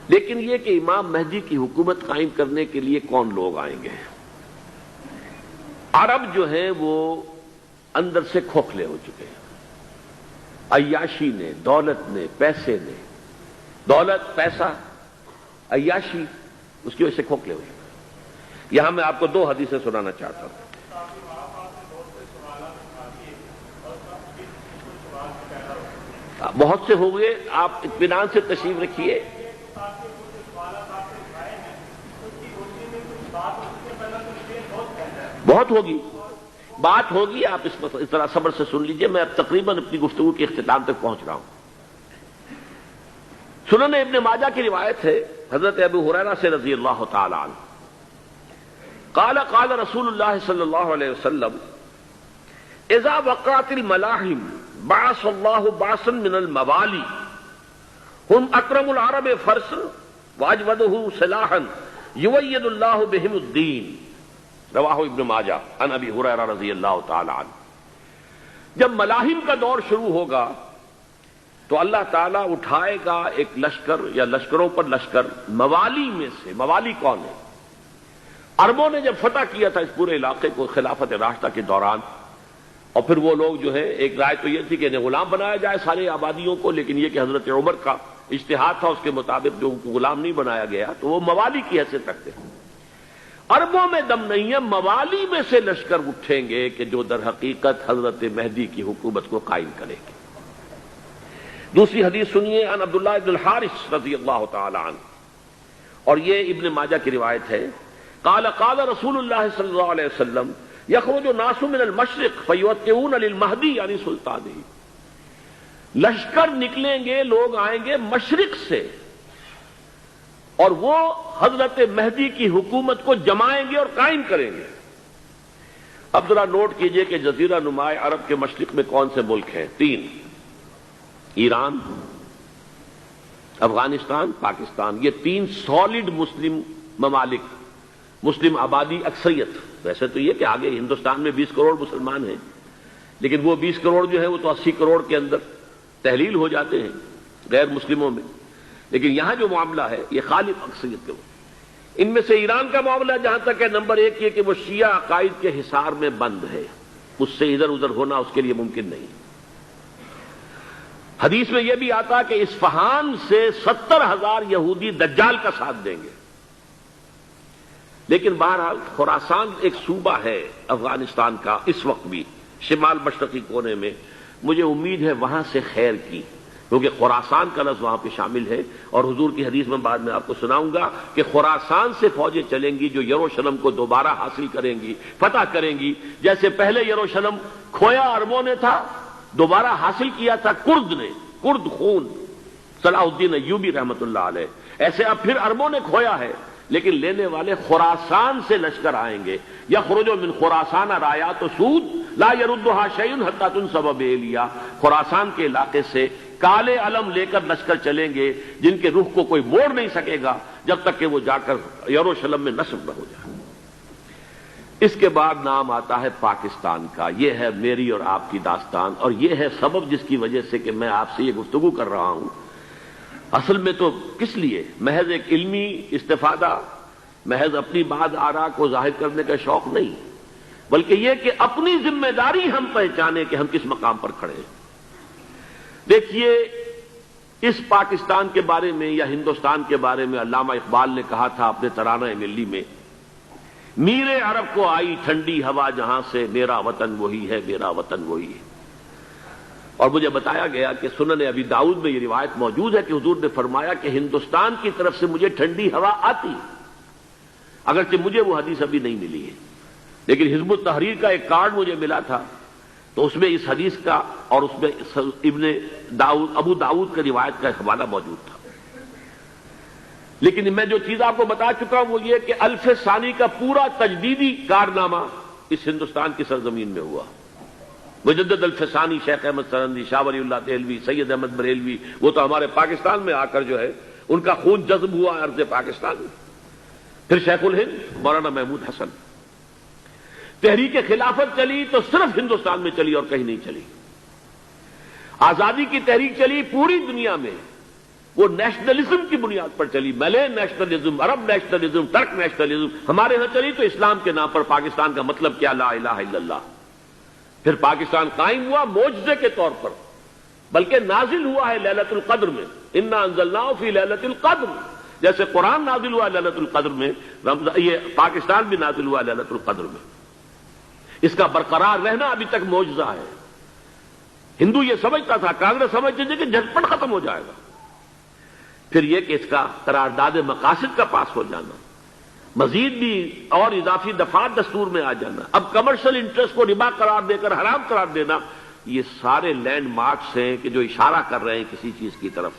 لیکن یہ کہ امام مہدی کی حکومت قائم کرنے کے لیے کون لوگ آئیں گے؟ عرب جو ہیں وہ اندر سے کھوکھلے ہو چکے ہیں، عیاشی نے، دولت نے، پیسے نے، دولت، پیسہ، عیاشی، اس کی وجہ سے کھوکھلے ہو چکے ہیں۔ یہاں میں آپ کو دو حدیثیں سنانا چاہتا ہوں۔ بہت سے ہو گئے، آپ اطمینان سے تشریف رکھیے۔ بہت ہوگی، بات ہوگی، آپ اس طرح صبر سے سن لیجئے۔ میں اب تقریباً اپنی گفتگو کے اختتام تک پہنچ رہا ہوں۔ سنن ابن ماجہ کی روایت ہے حضرت ابو ہریرہ سے رضی اللہ تعالی عنہ، قال قال رسول اللہ صلی اللہ علیہ وسلم اذا وقعت الملاحم بعث اللہ بعثا من الموالی هم اکرم العرب فرسا واجودہ سلاحا یوید اللہ بہم الدین، رواہ ابن ماجہ عن ابی ہریرہ رضی اللہ تعالی عنہ۔ جب ملاحم کا دور شروع ہوگا تو اللہ تعالیٰ اٹھائے گا ایک لشکر یا لشکروں پر لشکر موالی میں سے۔ موالی کون ہے؟ عربوں نے جب فتح کیا تھا اس پورے علاقے کو خلافت راشدہ کے دوران، اور پھر وہ لوگ جو ہے، ایک رائے تو یہ تھی کہ انہیں غلام بنایا جائے سارے آبادیوں کو، لیکن یہ کہ حضرت عمر کا اجتہاد تھا، اس کے مطابق جو ان کو غلام نہیں بنایا گیا تو وہ موالی کی حیثیت رکھتے ہیں۔ عربوں میں دم نہیں ہے، موالی میں سے لشکر اٹھیں گے کہ جو در حقیقت حضرت مہدی کی حکومت کو قائم کریں گے۔ دوسری حدیث سنیے، عن عبداللہ ابن الحارث رضی اللہ تعالی عنہ، اور یہ ابن ماجہ کی روایت ہے، قال قال رسول اللہ صلی اللہ علیہ وسلم یخرج الناس من المشرق فیوطئون للمہدی یعنی سلطانہ، لشکر نکلیں گے، لوگ آئیں گے مشرق سے، اور وہ حضرت مہدی کی حکومت کو جمائیں گے اور قائم کریں گے۔ اب ذرا نوٹ کیجئے کہ جزیرہ نما عرب کے مشرق میں کون سے ملک ہیں؟ تین: ایران، افغانستان، پاکستان۔ یہ تین سالڈ مسلم ممالک، مسلم آبادی اکثریت۔ ویسے تو یہ کہ آگے ہندوستان میں 20 کروڑ مسلمان ہیں، لیکن وہ 20 کروڑ جو ہے وہ تو 80 کروڑ کے اندر تحلیل ہو جاتے ہیں غیر مسلموں میں، لیکن یہاں جو معاملہ ہے یہ خالص اکثریت کے۔ ان میں سے ایران کا معاملہ جہاں تک ہے، نمبر 1 یہ کہ وہ شیعہ عقائد کے حصار میں بند ہے، اس سے ادھر ادھر ہونا اس کے لیے ممکن نہیں۔ حدیث میں یہ بھی آتا کہ اصفہان سے 70,000 یہودی دجال کا ساتھ دیں گے۔ لیکن بہرحال خراسان ایک صوبہ ہے افغانستان کا اس وقت بھی، شمال مشرقی کونے میں، مجھے امید ہے وہاں سے خیر کی، کیونکہ خراسان کا لفظ وہاں پہ شامل ہے، اور حضور کی حدیث میں بعد میں آپ کو سناؤں گا کہ خراسان سے فوجیں چلیں گی جو یروشلم کو دوبارہ حاصل کریں گی، فتح کریں گی۔ جیسے پہلے یروشلم کھویا عربوں نے تھا، دوبارہ حاصل کیا تھا کرد نے، کرد خون صلاح الدین ایوبی رحمت اللہ علیہ، ایسے اب پھر عربوں نے کھویا ہے، لیکن لینے والے خراسان سے لشکر آئیں گے۔ یخرج من خراسان رایات سود لا یردها شیء حتی تنصب بإیلیا، خراسان کے علاقے سے کالے علم لے کر لشکر چلیں گے جن کے رخ کو کوئی موڑ نہیں سکے گا جب تک کہ وہ جا کر یروشلم میں نصب نہ ہو جائے۔ اس کے بعد نام آتا ہے پاکستان کا۔ یہ ہے میری اور آپ کی داستان، اور یہ ہے سبب جس کی وجہ سے کہ میں آپ سے یہ گفتگو کر رہا ہوں۔ اصل میں تو کس لیے؟ محض ایک علمی استفادہ، محض اپنی بات آراء کو ظاہر کرنے کا شوق نہیں، بلکہ یہ کہ اپنی ذمہ داری ہم پہچانے کہ ہم کس مقام پر کھڑے ہیں۔ دیکھیے، اس پاکستان کے بارے میں یا ہندوستان کے بارے میں علامہ اقبال نے کہا تھا اپنے ترانہ ملی میں، میرے عرب کو آئی ٹھنڈی ہوا جہاں سے، میرا وطن وہی ہے، میرا وطن وہی ہے۔ اور مجھے بتایا گیا کہ سنن ابی داؤد میں یہ روایت موجود ہے کہ حضور نے فرمایا کہ ہندوستان کی طرف سے مجھے ٹھنڈی ہوا آتی، اگرچہ مجھے وہ حدیث ابھی نہیں ملی ہے، لیکن حزب التحریر کا ایک کارڈ مجھے ملا تھا، تو اس میں اس حدیث کا اور اس میں ابو داؤد کا روایت کا حوالہ موجود تھا۔ لیکن میں جو چیز آپ کو بتا چکا ہوں وہ یہ کہ الف ثانی کا پورا تجدیدی کارنامہ اس ہندوستان کی سرزمین میں ہوا۔ مجدد الف ثانی شیخ احمد سرندی، شاہ ولی اللہ دہلوی، سید احمد بریلوی، وہ تو ہمارے پاکستان میں آ کر جو ہے ان کا خون جذب ہوا ارض پاکستان میں۔ پھر شیخ الہند مولانا محمود حسن۔ تحریک خلافت چلی تو صرف ہندوستان میں چلی اور کہیں نہیں چلی۔ آزادی کی تحریک چلی پوری دنیا میں، وہ نیشنلزم کی بنیاد پر چلی، ملے نیشنلزم، عرب نیشنلزم، ترک نیشنلزم. ہمارے ہاں چلی تو اسلام کے نام پر پاکستان کا مطلب کیا؟ لا الہ الا اللہ. پھر پاکستان قائم ہوا معجزے کے طور پر، بلکہ نازل ہوا ہے لیلۃ القدر میں. انا انزلناہ فی لیلۃ القدر، جیسے قرآن نازل ہوا لیلۃ القدر میں، یہ پاکستان بھی نازل ہوا لیلۃ القدر میں. اس کا برقرار رہنا ابھی تک معجزہ ہے. ہندو یہ سمجھتا تھا، کانگریس سمجھتی تھی کہ جھٹپٹ ختم ہو جائے گا. پھر یہ کہ اس کا قرارداد مقاصد کا پاس ہو جانا، مزید بھی اور اضافی دفعات دستور میں آ جانا، اب کمرشل انٹرسٹ کو ربا قرار دے کر حرام قرار دینا، یہ سارے لینڈ مارکس ہیں کہ جو اشارہ کر رہے ہیں کسی چیز کی طرف.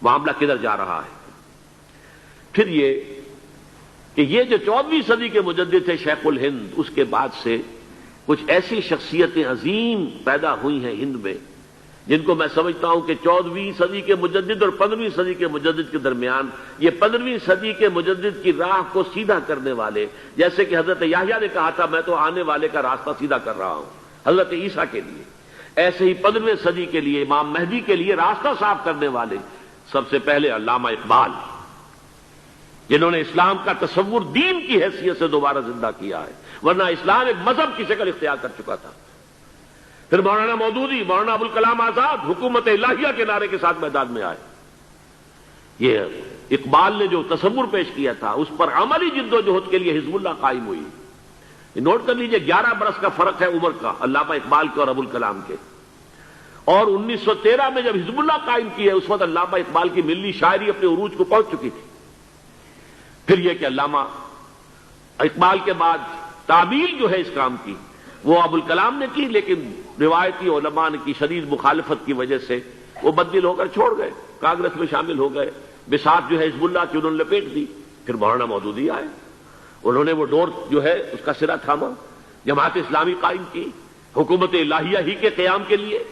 معاملہ کدھر جا رہا ہے؟ پھر یہ کہ یہ جو 14ویں صدی کے مجدد تھے شیخ الہند، اس کے بعد سے کچھ ایسی شخصیتیں عظیم پیدا ہوئی ہیں ہند میں، جن کو میں سمجھتا ہوں کہ 14ویں صدی کے مجدد اور 15ویں صدی کے مجدد کے درمیان یہ 15ویں صدی کے مجدد کی راہ کو سیدھا کرنے والے، جیسے کہ حضرت یحییٰ نے کہا تھا میں تو آنے والے کا راستہ سیدھا کر رہا ہوں حضرت عیسیٰ کے لیے، ایسے ہی 15ویں صدی کے لیے امام مہدی کے لیے راستہ صاف کرنے والے سب سے پہلے علامہ اقبال، جنہوں نے اسلام کا تصور دین کی حیثیت سے دوبارہ زندہ کیا ہے، ورنہ اسلام ایک مذہب کی شکل اختیار کر چکا تھا. پھر مولانا مودودی، مولانا ابوالکلام آزاد حکومت الہیہ کے نعرے کے ساتھ میدان میں آئے. یہ اقبال نے جو تصور پیش کیا تھا اس پر عملی جد و جہد کے لیے حزب اللہ قائم ہوئی. نوٹ کر لیجئے 11 برس کا فرق ہے عمر کا علامہ اقبال کے اور ابوالکلام کے. اور 1913 میں جب حزب اللہ قائم کی ہے اس وقت علامہ اقبال کی ملی شاعری اپنے عروج کو پہنچ چکی تھی. پھر یہ کہ علامہ اقبال کے بعد تعبیل جو ہے اس کام کی وہ ابوالکلام نے کی، لیکن روایتی علماء نے کی شدید مخالفت کی وجہ سے وہ بددل ہو کر چھوڑ گئے، کانگریس میں شامل ہو گئے. بساط جو ہے حزب اللہ کی انہوں نے لپیٹ دی. پھر مولانا مودودی آئے، انہوں نے وہ ڈور جو ہے اس کا سرا تھاما، جماعت اسلامی قائم کی حکومت الہیہ ہی کے قیام کے لیے.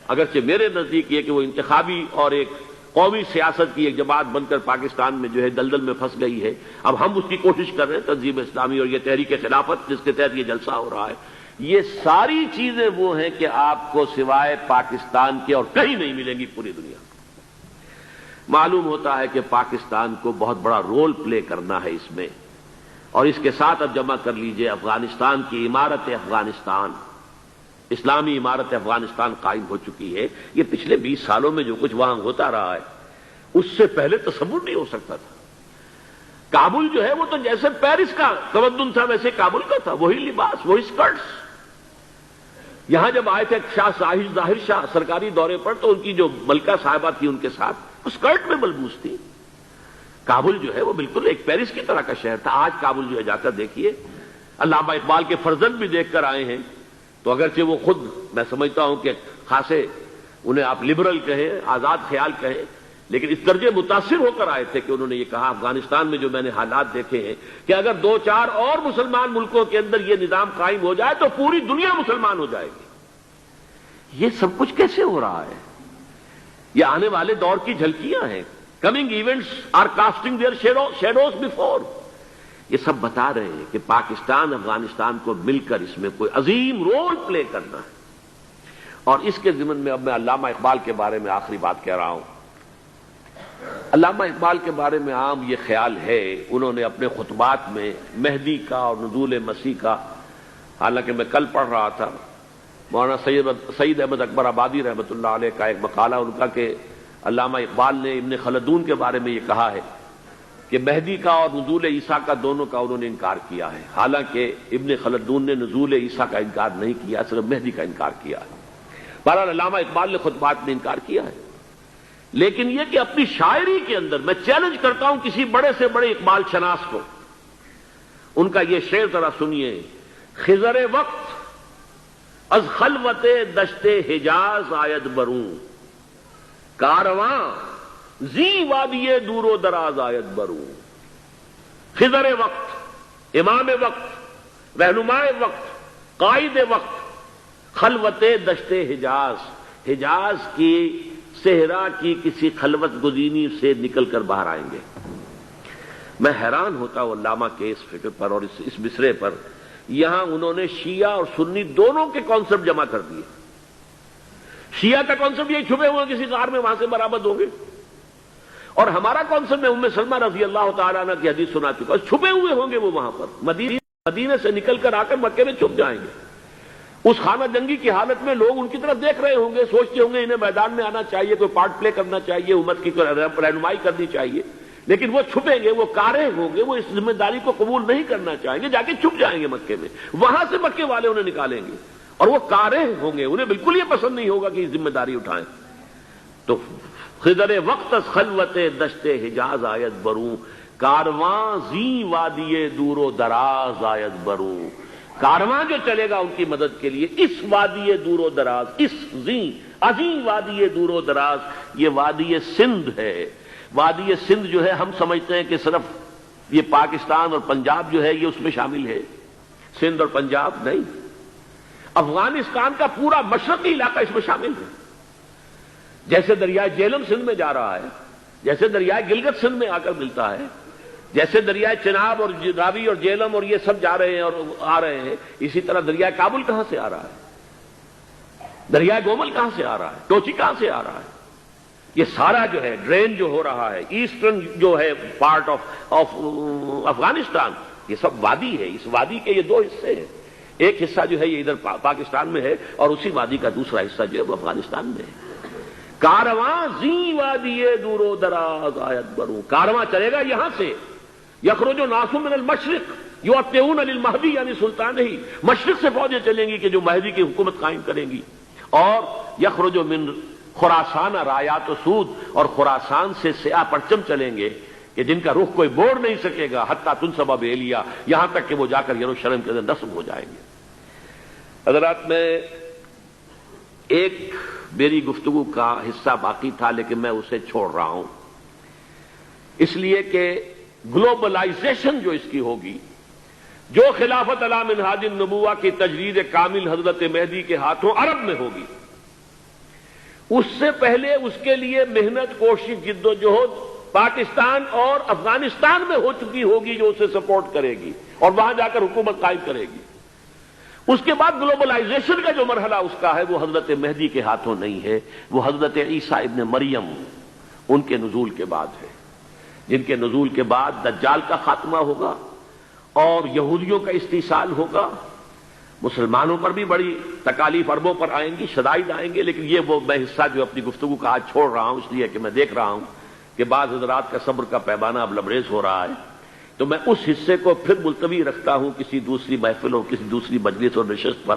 اگرچہ میرے نزدیک یہ کہ وہ انتخابی اور ایک قومی سیاست کی ایک جماعت بن کر پاکستان میں جو ہے دلدل میں پھنس گئی ہے، اب ہم اس کی کوشش کر رہے ہیں تنظیم اسلامی اور یہ تحریک خلافت جس کے تحت یہ جلسہ ہو رہا ہے. یہ ساری چیزیں وہ ہیں کہ آپ کو سوائے پاکستان کے اور کہیں نہیں ملیں گی پوری دنیا. معلوم ہوتا ہے کہ پاکستان کو بہت بڑا رول پلے کرنا ہے اس میں. اور اس کے ساتھ اب جمع کر لیجئے افغانستان کی عمارت افغانستان، اسلامی عمارت افغانستان قائم ہو چکی ہے. یہ پچھلے 20 سالوں میں جو کچھ وہاں ہوتا رہا ہے اس سے پہلے تصور نہیں ہو سکتا تھا. کابل جو ہے وہ تو جیسے پیرس کا تمدن تھا ویسے کابل کا تھا، وہی لباس، وہی سکرٹس. یہاں جب آئے تھے شاہ ظاہر شاہ سرکاری دورے پر تو ان کی جو ملکہ صاحبہ تھی ان کے ساتھ وہ سکرٹ میں ملبوس تھی. کابل جو ہے وہ بالکل ایک پیرس کی طرح کا شہر تھا. آج کابل جو ہے جا کر دیکھیے، علامہ اقبال کے فرزند بھی دیکھ کر آئے ہیں تو اگرچہ وہ خود میں سمجھتا ہوں کہ خاصے انہیں آپ لبرل کہیں، آزاد خیال کہیں، لیکن اس درجے متاثر ہو کر آئے تھے کہ انہوں نے یہ کہا افغانستان میں جو میں نے حالات دیکھے ہیں کہ اگر 2-4 اور مسلمان ملکوں کے اندر یہ نظام قائم ہو جائے تو پوری دنیا مسلمان ہو جائے گی. یہ سب کچھ کیسے ہو رہا ہے؟ یہ آنے والے دور کی جھلکیاں ہیں. Coming events are casting their shadows before. یہ سب بتا رہے ہیں کہ پاکستان افغانستان کو مل کر اس میں کوئی عظیم رول پلے کرنا ہے. اور اس کے ضمن میں اب میں علامہ اقبال کے بارے میں آخری بات کہہ رہا ہوں. علامہ اقبال کے بارے میں عام یہ خیال ہے، انہوں نے اپنے خطبات میں مہدی کا اور نزول مسیح کا، حالانکہ میں کل پڑھ رہا تھا مولانا سید احمد اکبر آبادی رحمۃ اللہ علیہ کا ایک مقالہ ان کا کہ علامہ اقبال نے ابن خلدون کے بارے میں یہ کہا ہے کہ مہدی کا اور نزول عیسیٰ کا دونوں کا انہوں نے انکار کیا ہے. حالانکہ ابن خلدون نے نزول عیسیٰ کا انکار نہیں کیا، صرف مہدی کا انکار کیا ہے. بہرحال علامہ اقبال نے خطبات میں انکار کیا ہے. لیکن یہ کہ اپنی شاعری کے اندر میں چیلنج کرتا ہوں کسی بڑے سے بڑے اقبال شناس کو، ان کا یہ شعر ذرا سنیے. خضر وقت از خلوت دشت حجاز آید بروں، کارواں زی وادی دور و دراز آید بروں. خضر وقت، امام وقت، رہنمائے وقت، قائد وقت، خلوت دشت حجاز، حجاز کی صحرا کی کسی خلوت گزینی سے نکل کر باہر آئیں گے. میں حیران ہوتا ہوں علامہ کے اس فکر پر اور اس مصرے پر. یہاں انہوں نے شیعہ اور سنی دونوں کے کانسیپٹ جمع کر دیے. شیعہ کا کانسیپٹ یہ چھپے ہوئے کسی غار میں وہاں سے برآمد ہوں گے، اور ہمارا کانسیپٹ میں ام سلمہ رضی اللہ تعالیٰ عنہ کی حدیث سنا چکا، چھپے ہوئے ہوں گے وہ وہاں پر، مدینے سے نکل کر آ کر مکے میں چھپ جائیں گے. اس خانہ جنگی کی حالت میں لوگ ان کی طرف دیکھ رہے ہوں گے، سوچتے ہوں گے انہیں میدان میں آنا چاہیے، کوئی پارٹ پلے کرنا چاہیے، امت کی رہنمائی کرنی چاہیے، لیکن وہ چھپیں گے، وہ کارے ہوں گے، وہ اس ذمہ داری کو قبول نہیں کرنا چاہیں گے، جا کے چھپ جائیں گے مکے میں. وہاں سے مکے والے انہیں نکالیں گے اور وہ کارے ہوں گے، انہیں بالکل یہ پسند نہیں ہوگا کہ یہ ذمہ داری اٹھائیں. تو خضر وقت از خلوت دشت حجاز آیت بروں، کارواں زی وادی دور و دراز آیت بروں. کارواں جو چلے گا ان کی مدد کے لیے اس وادی دور و دراز، اس عظیم وادی دور و دراز، یہ وادی سندھ ہے. وادی سندھ جو ہے ہم سمجھتے ہیں کہ صرف یہ پاکستان اور پنجاب جو ہے یہ اس میں شامل ہے، سندھ اور پنجاب نہیں، افغانستان کا پورا مشرقی علاقہ اس میں شامل ہے. جیسے دریائے جیلم سندھ میں جا رہا ہے، جیسے دریائے گلگت سندھ میں آ کر ملتا ہے، جیسے دریائے چناب اور راوی اور جیلم اور یہ سب جا رہے ہیں اور آ رہے ہیں، اسی طرح دریائے کابل کہاں سے آ رہا ہے، دریائے گومل کہاں سے آ رہا ہے، ٹوچی کہاں سے آ رہا ہے. یہ سارا جو ہے ڈرین جو ہو رہا ہے، ایسٹرن جو ہے پارٹ آف افغانستان، یہ سب وادی ہے. اس وادی کے یہ دو حصے ہیں، ایک حصہ جو ہے یہ ادھر پاکستان میں ہے اور اسی وادی کا دوسرا حصہ جو ہے وہ افغانستان میں ہے. کارواں زی وادی دور و دراز آیت بروں، کارواں چلے گا یہاں سے. یخرج ناس من المشرق یؤتون للمہدی یعنی سلطان ہی، مشرق سے فوجیں چلیں گی کہ جو مہدی کی حکومت قائم کریں گی. اور یخرج من خراسان رایات و سود، اور خراسان سے سیاہ پرچم چلیں گے کہ جن کا رخ کوئی موڑ نہیں سکے گا، حتیٰ تنصب بیلیا، یہاں تک کہ وہ جا کر یروشلم کے اندر نصب ہو جائیں گے. حضرات، میں ایک میری گفتگو کا حصہ باقی تھا لیکن میں اسے چھوڑ رہا ہوں، اس لیے کہ گلوبلائزیشن جو اس کی ہوگی، جو خلافت علی منہاج النبوہ کی تجرید کامل حضرت مہدی کے ہاتھوں عرب میں ہوگی، اس سے پہلے اس کے لیے محنت، کوشش، جد و جہد پاکستان اور افغانستان میں ہو چکی ہوگی جو اسے سپورٹ کرے گی اور وہاں جا کر حکومت قائم کرے گی. اس کے بعد گلوبلائزیشن کا جو مرحلہ اس کا ہے وہ حضرت مہدی کے ہاتھوں نہیں ہے، وہ حضرت عیسیٰ ابن مریم ان کے نزول کے بعد ہے، جن کے نزول کے بعد دجال کا خاتمہ ہوگا اور یہودیوں کا استحصال ہوگا. مسلمانوں پر بھی بڑی تکالیف اربوں پر آئیں گی، شدائد آئیں گے، لیکن یہ وہ میں حصہ جو اپنی گفتگو کا آج چھوڑ رہا ہوں اس لیے کہ میں دیکھ رہا ہوں کہ بعض حضرات کا صبر کا پیمانہ اب لبریز ہو رہا ہے، تو میں اس حصے کو پھر ملتوی رکھتا ہوں کسی دوسری محفل اور کسی دوسری مجلس اور نشست پر.